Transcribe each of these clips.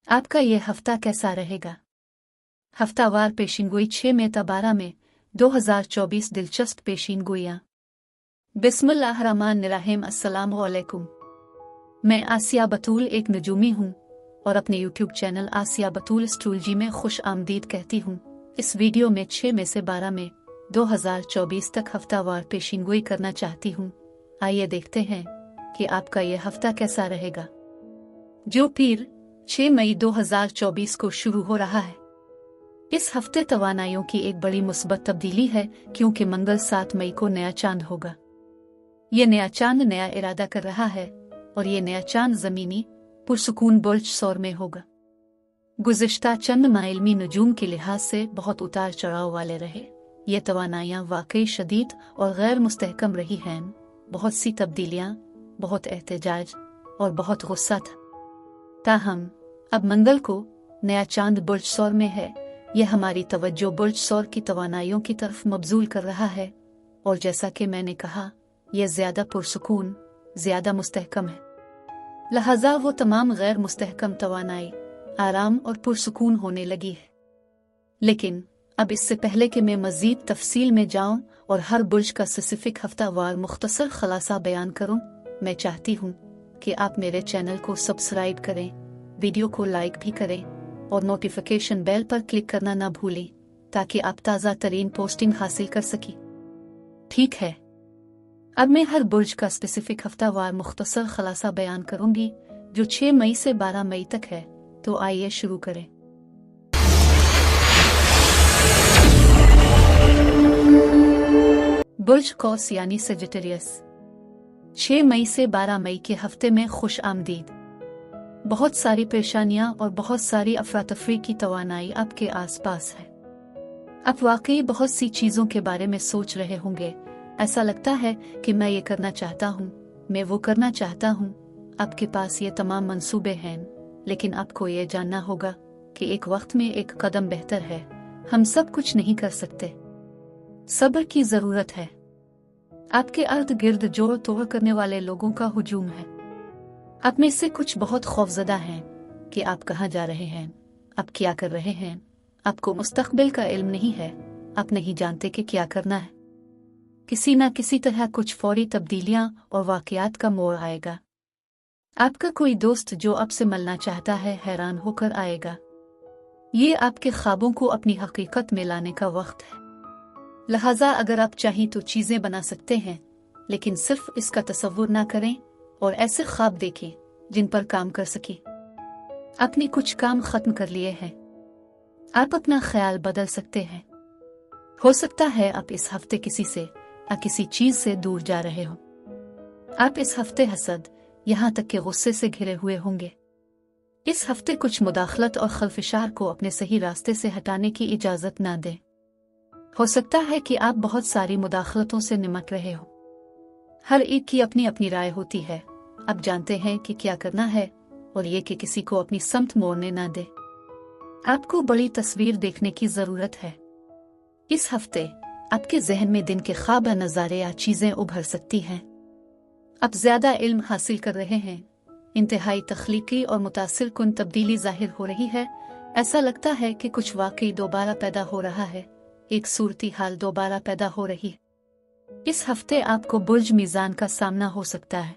आपका ये हफ्ता कैसा रहेगा? हफ्तावार पेशिनगोई 6 मई ta 12 मई 2024 दिलचस्प पेशिनगोइयाँ। बिस्मिल्लाहिर्रहमानिर्रहीम। अस्सलाम वालेकुम। मैं आसिया बतूल एक नजूमी हूँ और अपने यूट्यूब चैनल आसिया बतूल एस्ट्रोलॉजी में खुश आमदीद कहती हूँ। इस वीडियो में 6 मई से 12 मई 2024 तक हफ्तावार पेशिनगोई करना चाहती हूँ। आइए देखते हैं कि आपका ये हफ्ता कैसा रहेगा। जो पीर 6 मई 2024 को शुरू हो रहा है। इस हफ्ते तवानाइयों की एक बड़ी मुस्बत तब्दीली है क्योंकि मंगल 7 मई को नया चांद होगा। ये नया चांद नया इरादा कर रहा है और ये नया चांद जमीनी पुरसुकून बुर्ज सौर में होगा। गुज़िश्ता चंद माह इल्मी नजूम के लिहाज से बहुत उतार चढ़ाव वाले रहे। ये तवानाइयाँ वाकई शदीद और गैर मुस्तहकम रही हैं। बहुत सी तब्दीलियाँ, बहुत एहतजाज और बहुत गुस्सा था। ताहम अब मंगल को नया चांद बुर्ज सौर में है। यह हमारी तवज्जो बुर्ज सौर की तवानाइयों की तरफ मबजूल कर रहा है और जैसा कि मैंने कहा, यह ज्यादा पुरसुकून, ज्यादा मुस्तहकम है। लिहाजा वो तमाम गैर मुस्तहकम तवानाई आराम और पुरसुकून होने लगी है। लेकिन अब इससे पहले कि मैं मजीद तफसील में जाऊं और हर बुर्ज का स्पेसिफिक हफ्तावार मुख्तसर खलासा बयान करूं, मैं चाहती हूं कि आप मेरे चैनल को सब्सक्राइब करें, वीडियो को लाइक भी करें और नोटिफिकेशन बेल पर क्लिक करना ना भूलें ताकि आप ताज़ा तरीन पोस्टिंग हासिल कर सकें। ठीक है, अब मैं हर बुर्ज का स्पेसिफिक हफ्तावार मुख्तसर खलासा बयान करूंगी जो 6 मई से 12 मई तक है। तो आइए शुरू करें। बुर्ज कौस यानी सेजिटेरियस। 6 मई से 12 मई के हफ्ते में खुश आमदीद। बहुत सारी परेशानियां और बहुत सारी अफरा-तफरी की तवानाई आपके आसपास है। आप वाकई बहुत सी चीजों के बारे में सोच रहे होंगे। ऐसा लगता है कि मैं ये करना चाहता हूँ, मैं वो करना चाहता हूँ। आपके पास ये तमाम मंसूबे हैं, लेकिन आपको ये जानना होगा कि एक वक्त में एक कदम बेहतर है। हम सब कुछ नहीं कर सकते। सब्र की जरूरत है। आपके अर्द गिर्द जोड़ तोड़ करने वाले लोगों का हुजूम है। आप में से कुछ बहुत खौफजदा हैं कि आप कहाँ जा रहे हैं, आप क्या कर रहे हैं। आपको मुस्तकबिल का इल्म नहीं है, आप नहीं जानते कि क्या करना है। किसी न किसी तरह कुछ फौरी तब्दीलियां और वाकयात का मोड़ आएगा। आपका कोई दोस्त जो आपसे मिलना चाहता है हैरान होकर आएगा। ये आपके ख्वाबों को अपनी हकीकत में लाने का वक्त है। लिहाजा अगर आप चाहें तो चीजें बना सकते हैं, लेकिन सिर्फ इसका तसव्वुर ना करें और ऐसे ख्वाब देखें जिन पर काम कर सकें। आपने कुछ काम खत्म कर लिए हैं। आप अपना ख्याल बदल सकते हैं। हो सकता है आप इस हफ्ते किसी से या किसी चीज से दूर जा रहे हो। आप इस हफ्ते हसद, यहाँ तक के गुस्से से घिरे हुए होंगे। इस हफ्ते कुछ मुदाखलत और खलफिशार को अपने सही रास्ते से हटाने की इजाजत ना दें। हो सकता है कि आप बहुत सारी मुदाखलतों से निमट रहे हो। हर एक की अपनी अपनी राय होती है। आप जानते हैं कि क्या करना है और ये कि किसी को अपनी समत मोड़ने ना दे। आपको बड़ी तस्वीर देखने की जरूरत है। इस हफ्ते आपके जहन में दिन के ख्वाब या नज़ारे या चीजें उभर सकती हैं। आप ज्यादा इल्म हासिल कर रहे हैं। इंतहाई तख्लीकी और मुतासिर कुन तब्दीली जाहिर हो रही है। ऐसा लगता है कि कुछ वाकई दोबारा पैदा हो रहा है। एक सूरती हाल दोबारा पैदा हो रही है। इस हफ्ते आपको बुर्ज मीज़ान का सामना हो सकता है।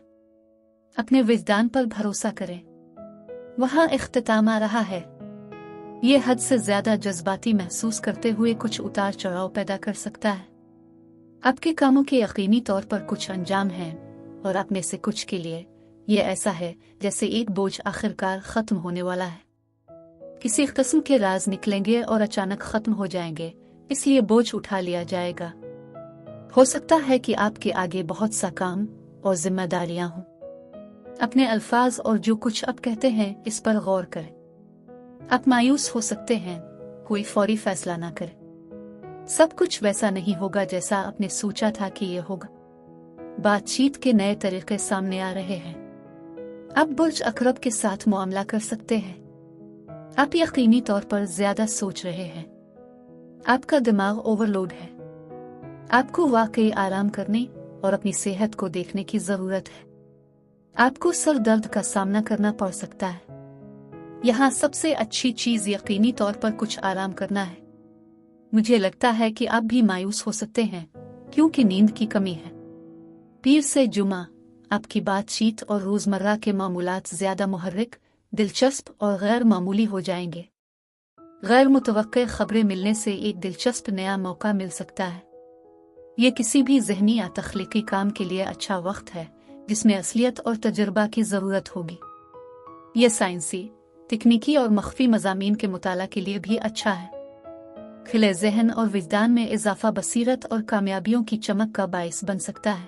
अपने विजदान पर भरोसा करें। वहां इख्तिताम आ रहा है। ये हद से ज्यादा जज्बाती महसूस करते हुए कुछ उतार चढ़ाव पैदा कर सकता है। आपके कामों के यकीनी तौर पर कुछ अंजाम हैं और आप में से कुछ के लिए ये ऐसा है जैसे एक बोझ आखिरकार खत्म होने वाला है। किसी किस्म के राज निकलेंगे और अचानक खत्म हो जाएंगे, इसलिए बोझ उठा लिया जाएगा। हो सकता है कि आपके आगे बहुत सा काम और जिम्मेदारियां हों। अपने अल्फाज और जो कुछ आप कहते हैं इस पर गौर करें। आप मायूस हो सकते हैं। कोई फौरी फैसला ना करें। सब कुछ वैसा नहीं होगा जैसा आपने सोचा था कि ये होगा। बातचीत के नए तरीके सामने आ रहे हैं। आप बुर्ज अकरब के साथ मुआमला कर सकते हैं। आप यकीनी तौर पर ज्यादा सोच रहे हैं। आपका दिमाग ओवरलोड है। आपको वाकई आराम करने और अपनी सेहत को देखने की जरूरत है। आपको सर दर्द का सामना करना पड़ सकता है। यहाँ सबसे अच्छी चीज यकीनी तौर पर कुछ आराम करना है। मुझे लगता है कि आप भी मायूस हो सकते हैं क्योंकि नींद की कमी है। पीर से जुमा, आपकी बातचीत और रोजमर्रा के मामूलात ज्यादा मुहर्रिक, दिलचस्प और गैर मामूली हो जाएंगे। गैर मुतवक्के खबरें मिलने से एक दिलचस्प नया मौका मिल सकता है। ये किसी भी ज़हनी या तख्लीकी काम के लिए अच्छा वक्त है जिसमें असलियत और तजुर्बा की ज़रूरत होगी। ये साइंसी, तकनीकी और मख्फी मज़ामीन के मुताला के लिए भी अच्छा है। खिले ज़हन और विजदान में इजाफा बसीरत और कामयाबियों की चमक का बाइस बन सकता है।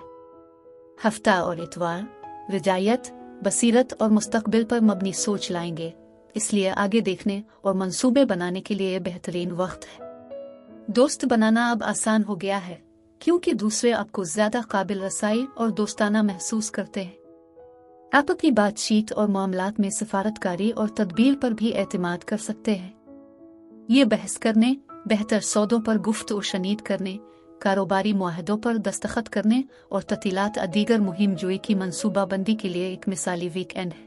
हफ्ता और इतवार रिजायत, बसीरत और मुस्तकबिल पर मबनी सोच लाएंगे, इसलिए आगे देखने और मंसूबे बनाने के लिए बेहतरीन वक्त है। दोस्त बनाना अब आसान हो गया है क्योंकि दूसरे आपको ज्यादा काबिल रसाई और दोस्ताना महसूस करते हैं। आप अपनी बातचीत और मामलात में सिफारतकारी और तदबीर पर भी एतमाद कर सकते हैं। ये बहस करने, बेहतर सौदों पर गुफ्तगू शनीद करने, कारोबारी मुआहदों पर दस्तखत करने और ततीलात दीगर मुहिम जोई की मनसूबाबंदी के लिए एक मिसाली वीकेंड है।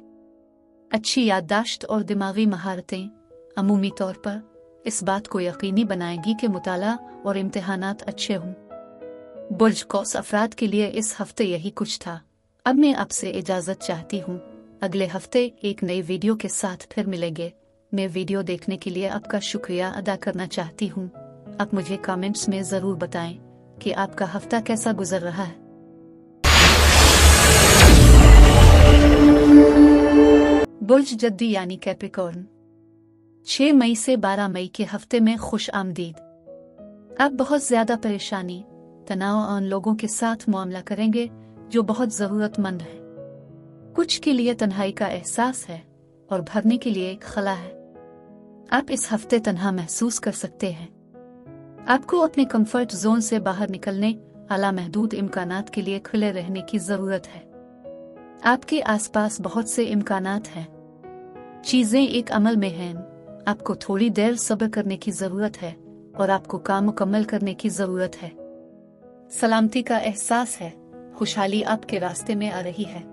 अच्छी याददाश्त और दिमागी महारतें अमूमी तौर पर इस बात को यकीनी बनाएंगी कि मुताला और इम्तिहानात अच्छे हों। बुर्ज कौस अफराद के लिए इस हफ्ते यही कुछ था। अब मैं आपसे इजाजत चाहती हूँ। अगले हफ्ते एक नई वीडियो के साथ फिर मिलेंगे। मैं वीडियो देखने के लिए आपका शुक्रिया अदा करना चाहती हूँ। आप मुझे कमेंट्स में जरूर बताएं कि आपका हफ्ता कैसा गुजर रहा है। बुर्ज जद्दी यानी कैप्रिकॉर्न, 6 मई से 12 मई के हफ्ते में खुश आमदीद। आप बहुत ज्यादा परेशानी, तनाव और लोगों के साथ मामला करेंगे जो बहुत जरूरतमंद है। कुछ के लिए तन्हाई का एहसास है और भरने के लिए एक खला है। आप इस हफ्ते तन्हा महसूस कर सकते हैं। आपको अपने कंफर्ट जोन से बाहर निकलने, आला महदूद इम्कानात के लिए खुले रहने की जरूरत है। आपके आसपास बहुत से इम्कानात हैं। चीजें एक अमल में हैं। आपको थोड़ी देर सब्र करने की जरूरत है और आपको काम मुकम्मल करने की जरूरत है। सलामती का एहसास है। खुशहाली आपके रास्ते में आ रही है।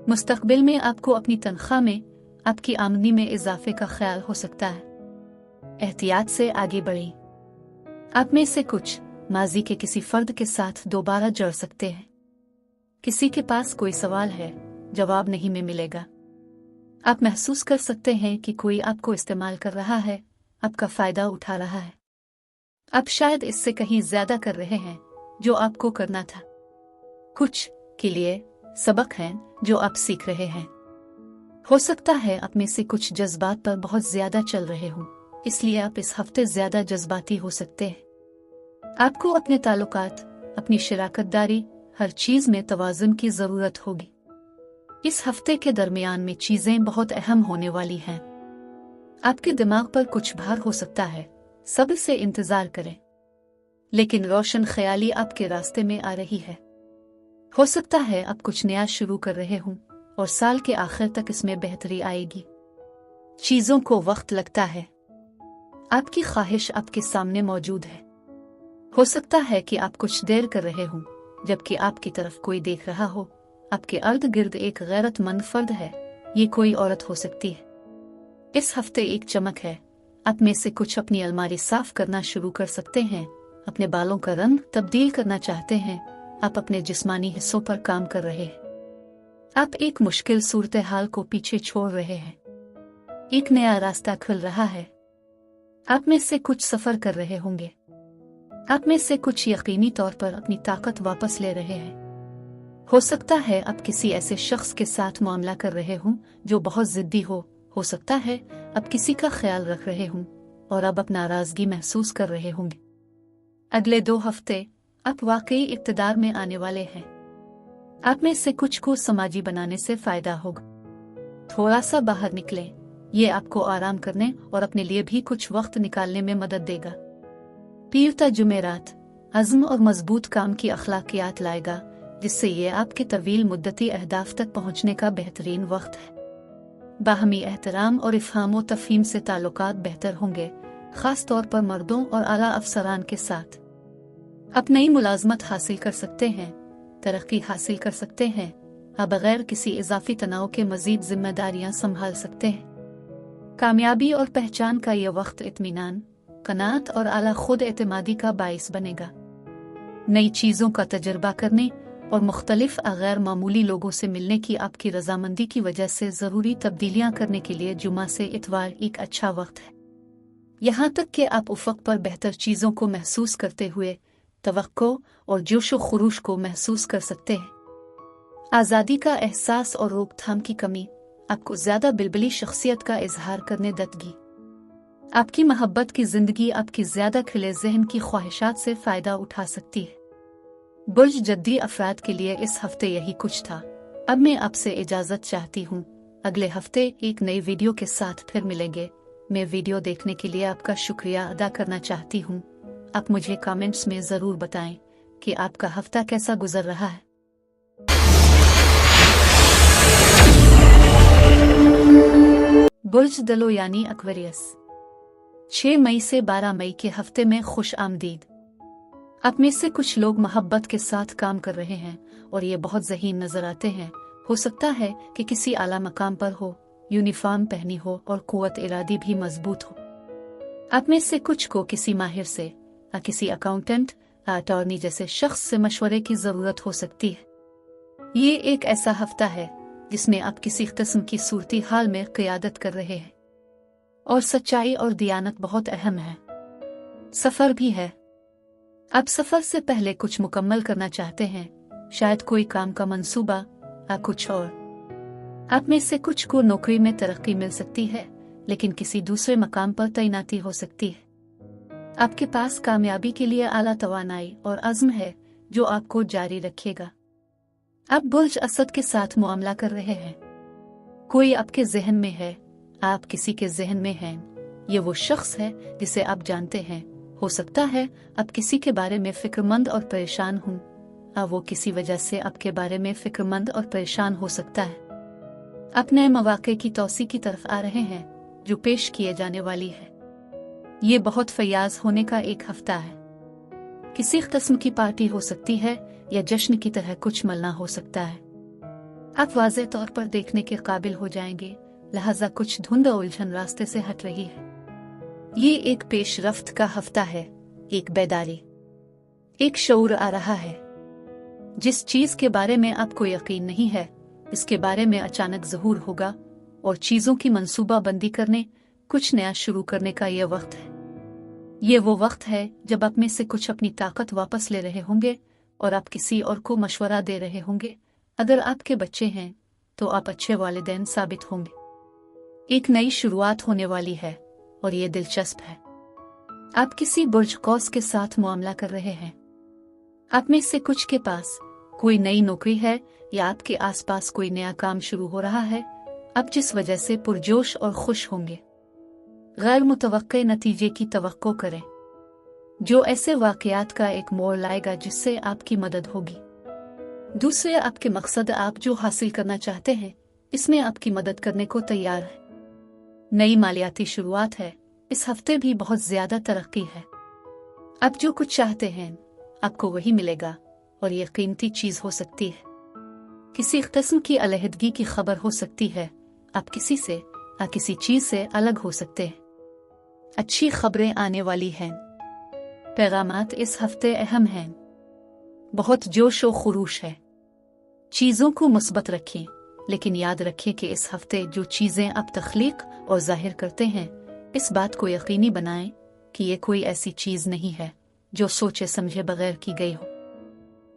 मुस्तकबिल में आपको अपनी तनख्वाह में, आपकी आमदनी में इजाफे का ख्याल हो सकता है। एहतियात से आगे बढ़ें। आप में से कुछ माजी के किसी फर्द के साथ दोबारा जुड़ सकते हैं। किसी के पास कोई सवाल है, जवाब नहीं में मिलेगा। आप महसूस कर सकते हैं कि कोई आपको इस्तेमाल कर रहा है, आपका फायदा उठा रहा है। आप शायद इससे कहीं ज्यादा कर रहे हैं जो आपको करना था। कुछ के लिए सबक हैं जो आप सीख रहे हैं। हो सकता है आप में से कुछ जज्बात पर बहुत ज्यादा चल रहे हों, इसलिए आप इस हफ्ते ज्यादा जज्बाती हो सकते हैं। आपको अपने ताल्लुकात, अपनी शराकतदारी, हर चीज में तवाज़ुन की जरूरत होगी। इस हफ्ते के दरमियान में चीजें बहुत अहम होने वाली हैं। आपके दिमाग पर कुछ भार हो सकता है, सब्र से इंतजार करें। लेकिन रोशन ख्याली आपके रास्ते में आ रही है। हो सकता है आप कुछ नया शुरू कर रहे हों और साल के आखिर तक इसमें बेहतरी आएगी। चीजों को वक्त लगता है। आपकी ख्वाहिश आपके सामने मौजूद है। हो सकता है कि आप कुछ देर कर रहे हों जबकि आपकी तरफ कोई देख रहा हो। आपके अर्द गिर्द एक गैरतमंद फर्द है। ये कोई औरत हो सकती है। इस हफ्ते एक चमक है। आप में से कुछ अपनी अलमारी साफ करना शुरू कर सकते हैं, अपने बालों का रंग तब्दील करना चाहते हैं। आप अपने जिस्मानी हिस्सों पर काम कर रहे हैं। आप एक मुश्किल सूरत हाल को पीछे छोड़ रहे हैं। एक नया रास्ता खुल रहा है। आप में से कुछ सफर कर रहे होंगे। आप में से कुछ यकीनी तौर पर अपनी ताकत वापस ले रहे हैं। हो सकता है आप किसी ऐसे शख्स के साथ मामला कर रहे हों जो बहुत जिद्दी हो सकता है आप किसी का ख्याल रख रहे हों और अब अपना नाराजगी महसूस कर रहे होंगे। अगले 2 हफ्ते आप वाकई इक़्तिदार में आने वाले हैं। आप में से कुछ को समाजी बनाने से फायदा होगा। थोड़ा सा बाहर निकलें। ये आपको आराम करने और अपने लिए भी कुछ वक्त निकालने में मदद देगा। पीर ता जुमेरात अज़्म और मजबूत काम की अखलाकियात लाएगा, जिससे ये आपके तवील मुद्दती अहदाफ तक पहुंचने का बेहतरीन वक्त है। बाहमी एहतराम और इफ़हाम व तफ़हीम से ताल्लुकात बेहतर होंगे, खास तौर पर मर्दों और आला अफसरान के साथ। आप नई मुलाजमत हासिल कर सकते हैं, तरक्की हासिल कर सकते हैं। आप बगैर किसी इजाफी तनाव के मजीद जिम्मेदारियां संभाल सकते हैं। कामयाबी और पहचान का ये वक्त इत्मीनान, कनात और आला खुद एतमादी का बाइस बनेगा। नई चीज़ों का तजर्बा करने और मुख्तलिफ गैर मामूली लोगों से मिलने की आपकी रजामंदी की वजह से ज़रूरी तब्दीलियां करने के लिए जुमा से इतवार एक अच्छा वक्त है। यहाँ तक कि आप उफ़क़ पर बेहतर चीज़ों को महसूस करते हुए तवक्को और जोश व खुरूश को महसूस कर सकते हैं। आज़ादी का एहसास और रोकथाम की कमी आपको ज़्यादा बिलबली शख्सियत का इजहार करने देगी। आपकी मोहब्बत की ज़िंदगी आपकी ज़्यादा खिले जहन की ख्वाहिशात से फ़ायदा उठा सकती है। बुर्ज जद्दी अफराद के लिए इस हफ्ते यही कुछ था। अब मैं आपसे इजाज़त चाहती हूँ। अगले हफ्ते एक नई वीडियो के साथ फिर मिलेंगे। मैं वीडियो देखने के लिए आपका शुक्रिया अदा करना चाहती हूँ। आप मुझे कमेंट्स में ज़रूर बताएं कि आपका हफ्ता कैसा गुजर रहा है। बुर्ज दलो यानी एक्वेरियस, 6 मई से 12 मई के हफ्ते में खुश आमदीद। आप में से कुछ लोग मोहब्बत के साथ काम कर रहे हैं और ये बहुत ज़हीन नजर आते हैं। हो सकता है कि किसी आला मकाम पर हो, यूनिफॉर्म पहनी हो और कुव्वत इरादी भी मजबूत हो। आप में से कुछ को किसी माहिर से या किसी अकाउंटेंट या अटॉर्नी जैसे शख्स से मशवरे की ज़रूरत हो सकती है। ये एक ऐसा हफ्ता है जिसमें आप किसी किस्म की सूरती हाल में क़ियादत कर रहे हैं और सच्चाई और दियानत बहुत अहम है। सफ़र भी है। आप सफ़र से पहले कुछ मुकम्मल करना चाहते हैं, शायद कोई काम का मंसूबा या कुछ और। आप में से कुछ को नौकरी में तरक्की मिल सकती है, लेकिन किसी दूसरे मकाम पर तैनाती हो सकती है। आपके पास कामयाबी के लिए आला तवानाई और अज़्म है जो आपको जारी रखेगा। आप बुर्ज असद के साथ मुआमला कर रहे हैं। कोई आपके जहन में है, आप किसी के जहन में हैं। ये वो शख्स है जिसे आप जानते हैं। हो सकता है आप किसी के बारे में फिक्रमंद और परेशान हों, वो किसी वजह से आपके बारे में फिक्रमंद और परेशान हो सकता है। आप नए मौक़े की तौसी की तरफ आ रहे हैं जो पेश किए जाने वाली है। ये बहुत फयाज होने का एक हफ्ता है। किसी किस्म की पार्टी हो सकती है या जश्न की तरह कुछ मलना हो सकता है। आप वाज़ेह तौर पर देखने के काबिल हो जाएंगे, लिहाजा कुछ धुंध और उलझन रास्ते से हट रही है। ये एक पेशरफ्त का हफ्ता है, एक बेदारी, एक शऊर आ रहा है। जिस चीज़ के बारे में आपको यकीन नहीं है, इसके बारे में अचानक ज़हूर होगा और चीज़ों की मंसूबा बंदी करने, कुछ नया शुरू करने का यह वक्त है। ये वो वक्त है जब आप में से कुछ अपनी ताकत वापस ले रहे होंगे और आप किसी और को मशवरा दे रहे होंगे। अगर आपके बच्चे हैं तो आप अच्छे वालिदैन साबित होंगे। एक नई शुरुआत होने वाली है और ये दिलचस्प है। आप किसी बुर्ज कौस के साथ मुआमला कर रहे हैं। आप में से कुछ के पास कोई नई नौकरी है या आपके आसपास कोई नया काम शुरू हो रहा है, आप जिस वजह से पुरजोश और खुश होंगे। गैर मुतवक्के नतीजे की तवक्को करें, जो ऐसे वाक़यात का एक मोड़ लाएगा जिससे आपकी मदद होगी। दूसरे आपके मकसद आप जो हासिल करना चाहते हैं, इसमें आपकी मदद करने को तैयार है। नई मालियाती शुरुआत है। इस हफ्ते भी बहुत ज्यादा तरक्की है। आप जो कुछ चाहते हैं आपको वही मिलेगा और ये कीमती चीज हो सकती है। किसी किस्म की अलहदगी की खबर हो सकती है। आप किसी से या किसी चीज से अलग हो सकते हैं। अच्छी खबरें आने वाली हैं। पैगामात इस हफ्ते अहम हैं। बहुत जोश व खुरूश है। चीजों को मुस्बत रखें, लेकिन याद रखें कि इस हफ्ते जो चीजें आप तख्लीक और जाहिर करते हैं, इस बात को यकीनी बनाएं कि ये कोई ऐसी चीज नहीं है जो सोचे समझे बगैर की गई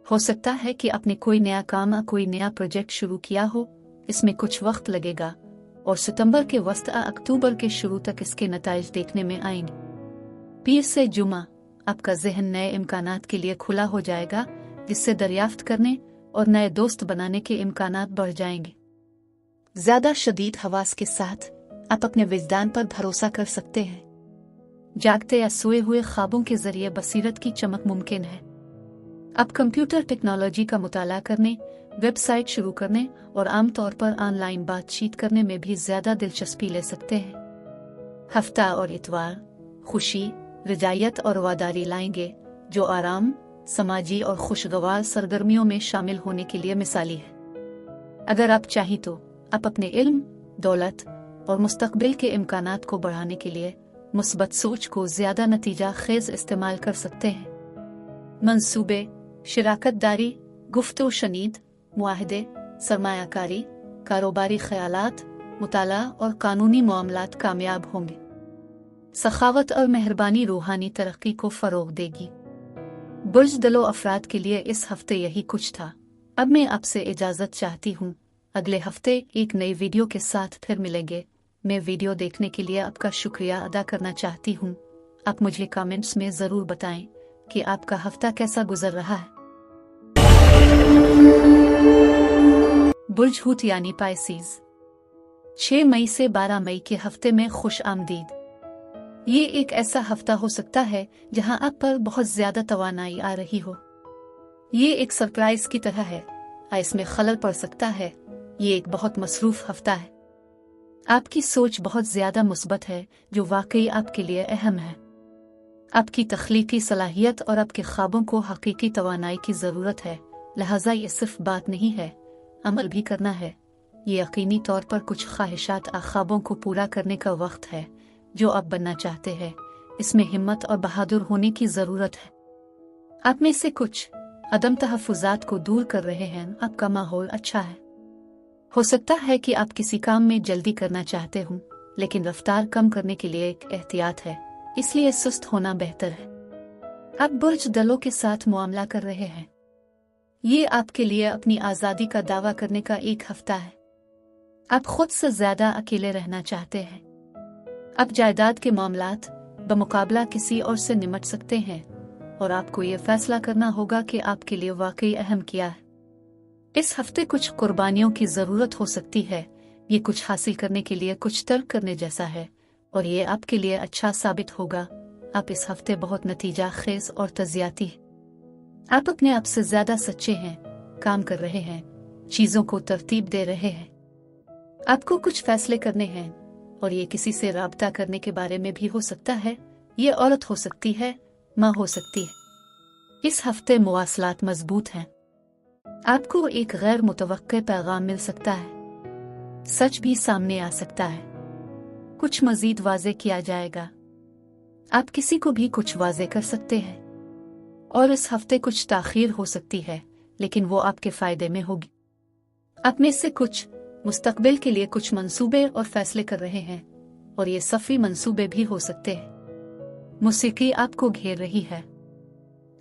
हो सकता है कि आपने कोई नया काम या कोई नया प्रोजेक्ट शुरू किया हो। इसमें कुछ वक्त लगेगा और सितंबर के वस्त अक्टूबर के शुरू तक इसके नताइज देखने में आएंगे। पीर से जुमा आपका जहन नए इम्कानात के लिए खुला हो जाएगा, जिससे दरियाफ्त करने और नए दोस्त बनाने के इम्कानात बढ़ जाएंगे। ज्यादा शदीद हवास के साथ आप अपने विजदान पर भरोसा कर सकते हैं। जागते या सोए हुए ख्वाबों के जरिए बसीरत की चमक मुमकिन है। आप कंप्यूटर टेक्नोलॉजी का मुताला करने, वेबसाइट शुरू करने और आमतौर पर ऑनलाइन बातचीत करने में भी ज्यादा दिलचस्पी ले सकते हैं। हफ्ता और इतवार खुशी, रजायत और वफादारी लाएंगे, जो आराम, समाजी और खुशगवार सरगर्मियों में शामिल होने के लिए मिसाली है। अगर आप चाहें तो आप अपने इल्म, दौलत और मुस्तकबिल के इम्कानात को बढ़ाने के लिए मुस्बत सोच को ज़्यादा नतीजा खेज इस्तेमाल कर सकते हैं। मंसूबे, शराकतदारी, गुफ्तो शनीद, मुआहदे, सरमायाकारी, कारोबारी ख्यालात, मुताला और कानूनी मामलात कामयाब होंगे। सखावत और मेहरबानी रूहानी तरक्की को फ़रोग़ देगी। बुर्ज दलो अफराद के लिए इस हफ्ते यही कुछ था। अब मैं आपसे इजाज़त चाहती हूँ। अगले हफ्ते एक नई वीडियो के साथ फिर मिलेंगे। मैं वीडियो देखने के लिए आपका शुक्रिया अदा करना चाहती हूँ। आप मुझे कमेंट्स में ज़रूर बताएं कि आपका हफ्ता कैसा गुजर रहा है। बुर्ज हूत यानी पाइसीज़, 6 मई से 12 मई के हफ्ते में खुश आमदीद। ये एक ऐसा हफ्ता हो सकता है जहां आप पर बहुत ज्यादा तवानाई आ रही हो। ये एक सरप्राइज की तरह है, इसमें खलल पड़ सकता है। ये एक बहुत मसरूफ हफ्ता है। आपकी सोच बहुत ज्यादा मुस्बत है, जो वाकई आपके लिए अहम है। आपकी तख्लीकी सलाहियत और आपके ख्वाबों को हकीकी तवानाई की जरूरत है। लिहाजा ये सिर्फ बात नहीं है, अमल भी करना है। ये यकीनी तौर पर कुछ ख्वाहिशात ख्वाबों को पूरा करने का वक्त है जो आप बनना चाहते हैं। इसमें हिम्मत और बहादुर होने की जरूरत है। आप में से कुछ अदम तहफ़्फ़ुज़ात को दूर कर रहे हैं। आपका माहौल अच्छा है। हो सकता है कि आप किसी काम में जल्दी करना चाहते हो, लेकिन रफ्तार कम करने के लिए एक एहतियात है, इसलिए सुस्त होना बेहतर है। आप बुर्ज दलों के साथ मुआमला कर रहे हैं। ये आपके लिए अपनी आज़ादी का दावा करने का एक हफ्ता है। आप खुद से ज्यादा अकेले रहना चाहते हैं। आप जायदाद के मामलात बमुकाबला किसी और से निमट सकते हैं और आपको ये फैसला करना होगा कि आपके लिए वाकई अहम क्या है। इस हफ्ते कुछ कुर्बानियों की जरूरत हो सकती है। ये कुछ हासिल करने के लिए कुछ तर्क करने जैसा है और ये आपके लिए अच्छा साबित होगा। आप इस हफ्ते बहुत नतीजा खेज और तजियाती हैं। आप अपने आप से ज्यादा सच्चे हैं, काम कर रहे हैं, चीजों को तरतीब दे रहे हैं। आपको कुछ फैसले करने हैं और ये किसी से राब्ता करने के बारे में भी हो सकता है। ये औरत हो सकती है, माँ हो सकती है। इस हफ्ते मुवासलात मजबूत हैं। आपको एक गैर मुतवक्के पैगाम मिल सकता है। सच भी सामने आ सकता है। कुछ मजीद वाज़े किया जाएगा। आप किसी को भी कुछ वाज़े कर सकते हैं और इस हफ्ते कुछ ताख़ीर हो सकती है, लेकिन वो आपके फ़ायदे में होगी। आप में से कुछ मुस्तकबिल के लिए कुछ मंसूबे और फैसले कर रहे हैं और ये सफ़ी मंसूबे भी हो सकते हैं। मौसीकी आपको घेर रही है।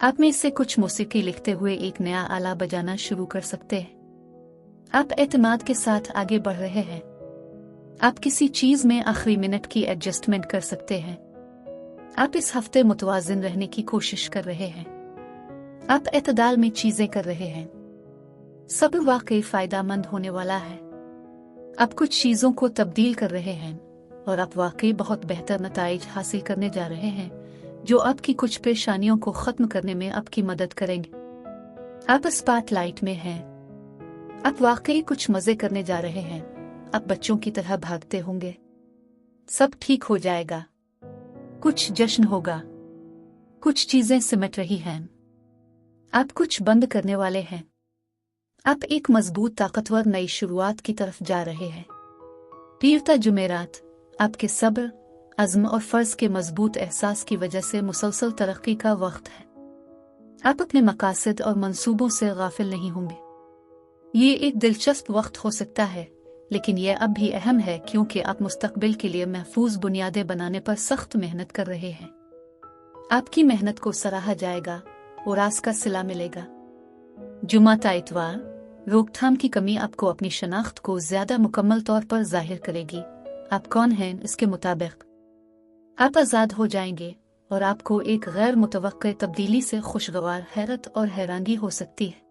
आप में से कुछ मौसीकी लिखते हुए एक नया आला बजाना शुरू कर सकते हैं। आप एतमाद के साथ आगे बढ़ रहे हैं। आप किसी चीज़ में आखिरी मिनट की एडजस्टमेंट कर सकते हैं। आप इस हफ्ते मुतवाज़िन रहने की कोशिश कर रहे हैं। आप एतदाल में चीज़ें कर रहे हैं। सब वाकई फ़ायदामंद होने वाला है। आप कुछ चीज़ों को तब्दील कर रहे हैं और आप वाकई बहुत बेहतर नताइज हासिल करने जा रहे हैं, जो आपकी कुछ परेशानियों को ख़त्म करने में आपकी मदद करेंगे। आप स्पॉटलाइट में हैं। आप वाकई कुछ मज़े करने जा रहे हैं। आप बच्चों की तरह भागते होंगे। सब ठीक हो जाएगा। कुछ जश्न होगा। कुछ चीज़ें सिमट रही हैं। आप कुछ बंद करने वाले हैं। आप एक मजबूत ताकतवर नई शुरुआत की तरफ जा रहे हैं। पीरता जुमेरात आपके सब्र, अज़्म और फ़र्ज़ के मजबूत एहसास की वजह से मुसलसल तरक्की का वक्त है। आप अपने मकासद और मंसूबों से गाफिल नहीं होंगे। ये एक दिलचस्प वक्त हो सकता है, लेकिन यह अब भी अहम है क्योंकि आप मुस्तकबिल के लिए महफूज बुनियादें बनाने पर सख्त मेहनत कर रहे हैं। आपकी मेहनत को सराहा जाएगा और आस का सिला मिलेगा। जुमा ता इतवार रोकथाम की कमी आपको अपनी शनाख्त को ज्यादा मुकम्मल तौर पर जाहिर करेगी। आप कौन हैं इसके मुताबिक आप आज़ाद हो जाएंगे और आपको एक गैर मुतवक्के तब्दीली से खुशगवार हैरत और हैरानगी हो सकती है।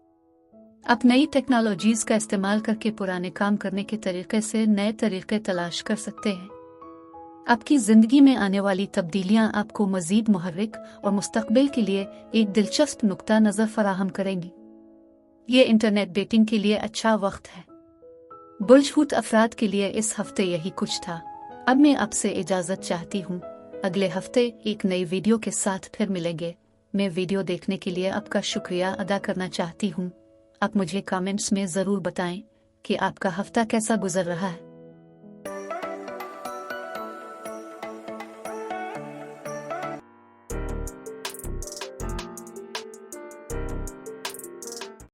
आप नई टेक्नोलॉजीज़ का इस्तेमाल करके पुराने काम करने के तरीके से नए तरीके तलाश कर सकते हैं। आपकी ज़िंदगी में आने वाली तब्दीलियां आपको मज़ीद मुहर्रिक और मुस्तकबिल के लिए एक दिलचस्प नुक्ता नज़र फराहम करेंगी। ये इंटरनेट डेटिंग के लिए अच्छा वक्त है। बुर्ज हूत अफराद के लिए इस हफ्ते यही कुछ था। अब मैं आपसे इजाज़त चाहती हूँ। अगले हफ्ते एक नई वीडियो के साथ फिर मिलेंगे। मैं वीडियो देखने के लिए आपका शुक्रिया अदा करना चाहती हूँ। आप मुझे कमेंट्स में ज़रूर बताएं कि आपका हफ्ता कैसा गुजर रहा है।